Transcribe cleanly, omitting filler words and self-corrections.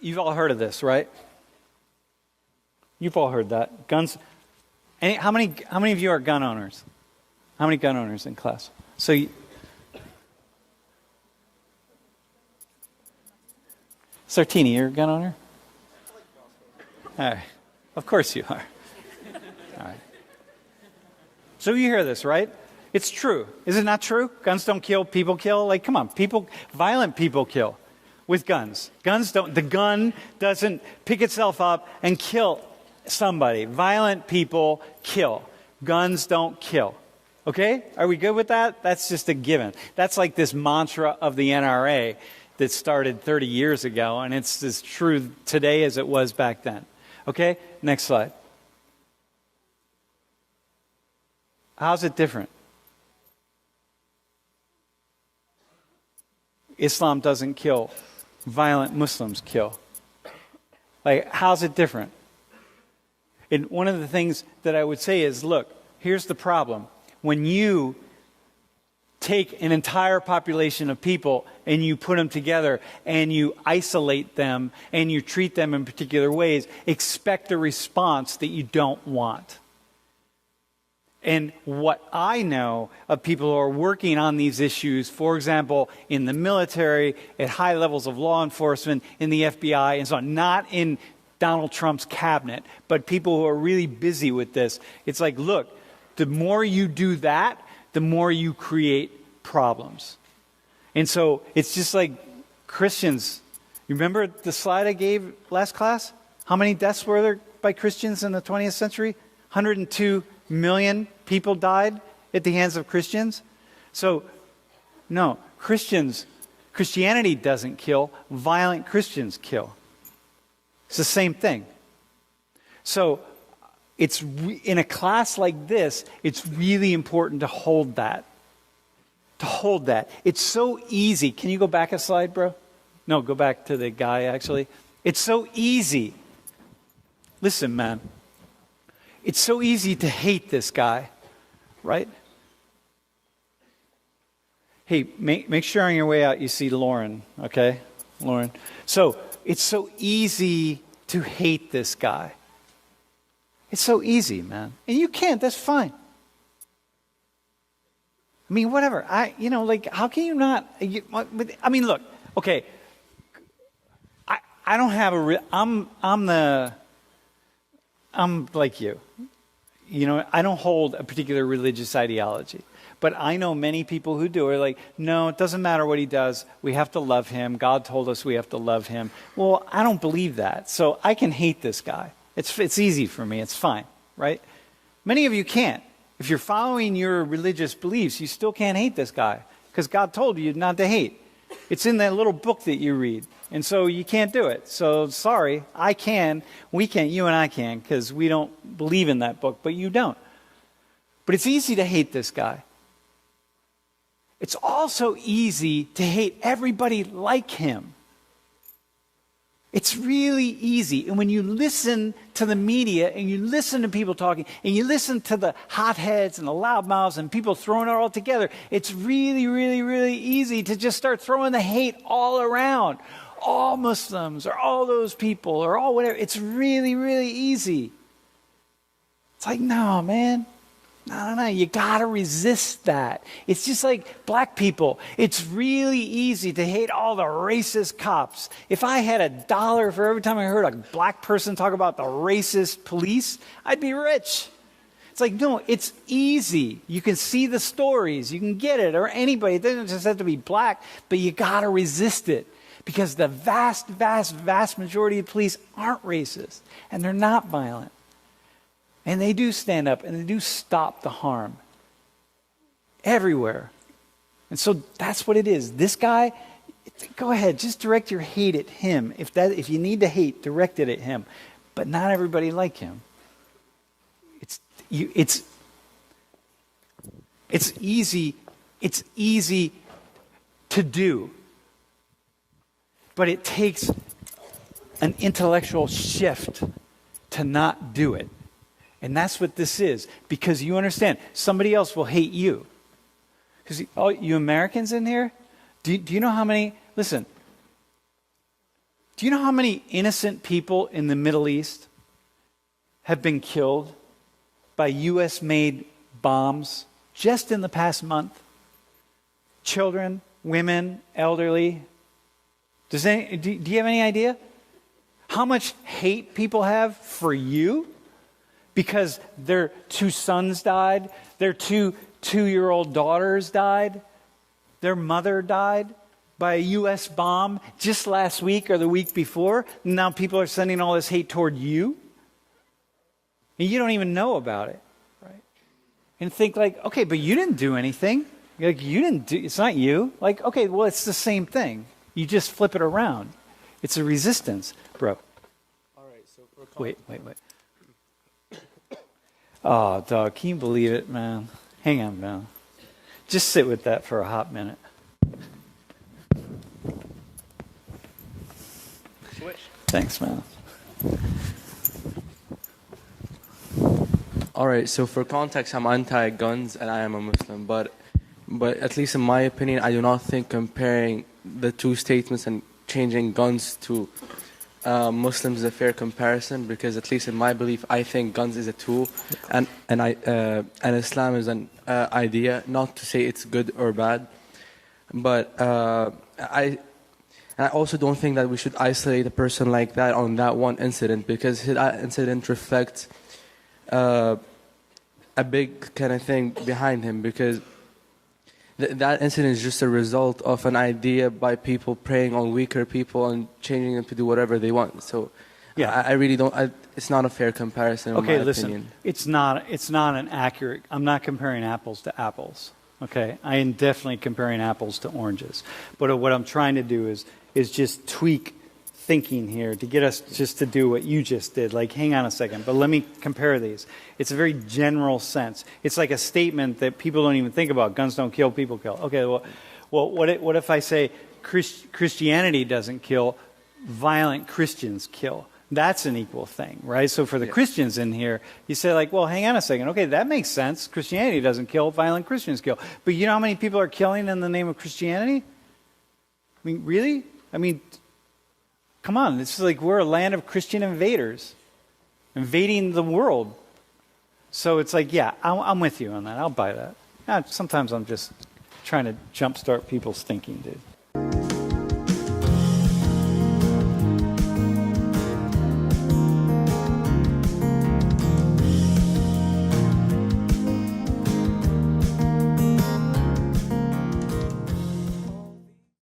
You've all heard of this, right? You've all heard that. Guns. How many of you are gun owners? How many gun owners in class? Sartini, you're a gun owner? All right. Of course you are. All right. So you hear this, right? It's true. Is it not true? Guns don't kill, people kill. Like, come on, violent people kill with guns. The gun doesn't pick itself up and kill somebody. Violent people kill. Guns don't kill. Okay? Are we good with that? That's just a given. That's like this mantra of the NRA that started 30 years ago, and it's as true today as it was back then. Okay? Next slide. How's it different? Islam doesn't kill. Violent Muslims kill. Like, how's it different? And one of the things that I would say is, look, here's the problem. When you take an entire population of people and you put them together and you isolate them and you treat them in particular ways, expect a response that you don't want. And what I know of people who are working on these issues, for example, in the military, at high levels of law enforcement, in the FBI, and so on, not in Donald Trump's cabinet, but people who are really busy with this, it's like, look, the more you do that, the more you create problems. And so it's just like Christians. You remember the slide I gave last class? How many deaths were there by Christians in the 20th century? 102 million people died at the hands of Christians. So, no, Christianity doesn't kill. Violent Christians kill. It's the same thing. So, in a class like this, it's really important to hold that. It's so easy. Can you go back a slide, bro? No, go back to the guy, actually. It's so easy. Listen, man. It's so easy to hate this guy, right? Hey, make sure on your way out you see Lauren, okay? Lauren. So, it's so easy to hate this guy. It's so easy, man. And you can't, that's fine. I mean, whatever. How can you not? Look, okay. I don't have I'm like you. I don't hold a particular religious ideology. But I know many people who do are like, no, it doesn't matter what he does. We have to love him. God told us we have to love him. Well, I don't believe that. So I can hate this guy. It's easy for me. It's fine, right? Many of you can't. If you're following your religious beliefs, you still can't hate this guy because God told you not to hate. It's in that little book that you read. And so you can't do it. So sorry, I can. We can't. You and I can because we don't believe in that book, but you don't. But it's easy to hate this guy. It's also easy to hate everybody like him. It's really easy. And when you listen to the media and you listen to people talking and you listen to the hotheads and the loudmouths and people throwing it all together, it's really, really, really easy to just start throwing the hate all around. All Muslims or all those people or all whatever. It's really, really easy. It's like, no, man. No. You got to resist that. It's just like black people. It's really easy to hate all the racist cops. If I had $1 for every time I heard a black person talk about the racist police, I'd be rich. It's like, no, it's easy. You can see the stories. You can get it. Or anybody. It doesn't just have to be black. But you got to resist it. Because the vast, vast, vast majority of police aren't racist. And they're not violent. And they do stand up and they do stop the harm everywhere. And so that's what it is. This guy, go ahead, just direct your hate at him. If you need to hate, direct it at him. But not everybody like him. It's easy to do. But it takes an intellectual shift to not do it. And that's what this is. Because you understand, somebody else will hate you. Because you Americans in here, do you know how many, listen, Do you know how many innocent people in the Middle East have been killed by U.S.-made bombs just in the past month? Children, women, elderly. Do you have any idea how much hate people have for you because their 2 sons died, their 2-year-old daughters died, their mother died by a U.S. bomb just last week or the week before? Now people are sending all this hate toward you, and you don't even know about it, right? And think like, okay, but you didn't do anything. Like, it's not you. Like, okay, well, it's the same thing. You just flip it around. It's a resistance, bro. All right, so wait. Oh, dog, can you believe it, man? Hang on, man. Just sit with that for a hot minute. Switch. Thanks, man. All right, so for context, I'm anti-guns and I am a Muslim, but at least in my opinion, I do not think comparing the two statements and changing guns to Muslims is a fair comparison, because at least in my belief, I think guns is a tool, and Islam is an idea. Not to say it's good or bad, but I also don't think that we should isolate a person like that on that one incident, because that incident reflects a big kind of thing behind him, because that incident is just a result of an idea by people preying on weaker people and changing them to do whatever they want. So, yeah, I really don't. It's not a fair comparison. Okay, in my listen. opinion. It's not an accurate. I'm not comparing apples to apples. Okay, I am definitely comparing apples to oranges. But what I'm trying to do is just tweak thinking here to get us just to do what you just did. Like, hang on a second, but let me compare these. It's a very general sense. It's like a statement that people don't even think about. Guns don't kill, people kill. Okay, well what if I say Christianity doesn't kill, violent Christians kill? That's an equal thing, right? So for the Christians in here, you say like, well, hang on a second. Okay, that makes sense. Christianity doesn't kill, violent Christians kill. But you know how many people are killing in the name of Christianity? I mean, really? I mean, come on, it's like we're a land of Christian invaders, invading the world. So it's like, yeah, I'm with you on that. I'll buy that. Sometimes I'm just trying to jumpstart people's thinking, dude.